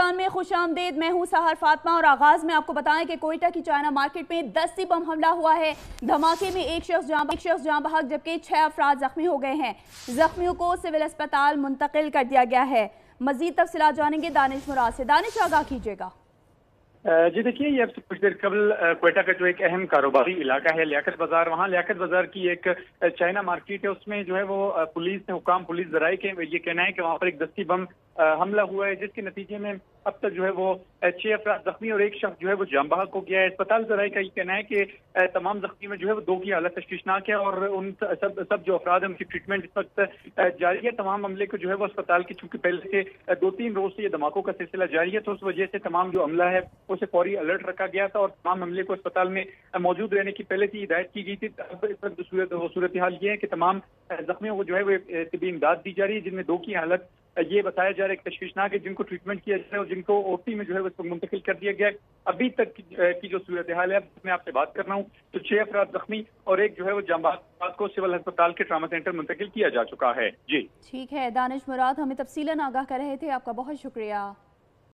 पाकिस्तान में खुश आमदीद। मैं हूँ सहर फातिमा और आगाज में आपको बताएं कि कोयटा की चाइना मार्केट में 10 बम हमला हुआ है। धमाके में एक शख्स जाँ बहक जबकि 6 अफराद जख्मी हो गए हैं। जख्मियों को सिविल अस्पताल मुंतकिल कर दिया गया है। मजीद तफसीलात जानेंगे दानिश मुराद से। दानिश, आगाह कीजिएगा। जी देखिए, ये अब से कुछ देर कबल क्वेटा का जो एक अहम कारोबारी इलाका है लियाकत बाजार, वहाँ लियाकत बाजार की एक चाइना मार्केट है, उसमें जो है वो पुलिस हुकाम पुलिस जराये के ये कहना है कि वहाँ पर एक 10 बम हमला हुआ है, जिसके नतीजे में अब तक जो है वो 6 अफराद जख्मी और एक शख्स जो है वो जाँ बहक हो गया है। अस्पताल जराये का ये कहना है कि तमाम जख्मी में जो है वो 2 की हालत तशवीशनाक है और उन सब जो अफराद है उनकी ट्रीटमेंट इस वक्त जारी है। तमाम अमले को जो है वो अस्पताल की, चूंकि पहले से 2-3 रोज से ये धमाकों का सिलसिला जारी है, तो उस वजह से तमाम जो अमला है उसे फौरी अलर्ट रखा गया था और तमाम अमले को अस्पताल में मौजूद रहने की पहले से हिदायत की गई थी। अब इस वक्त सूरत हाल ये है कि तमाम जख्मियों को जो है वो तिबी इमदाद दी जा रही है, जिनमें 2 की हालत ये बताया जा रहा है कि तशवीशनाक है, जिनको ट्रीटमेंट किया जा रहा है और जिनको ओटी में जो है वो मुंतकिल कर दिया गया। अभी तक की जो सूरत हाल है, मैं आपसे बात कर रहा हूँ, तो 6 अफराद जख्मी और एक जो है वो जाँ बहक को सिविल अस्पताल के ट्रामा सेंटर मुंतकिल किया जा चुका है। जी ठीक है दानिश मुराद, हमें तफसीलन आगाह कर रहे थे, आपका बहुत शुक्रिया।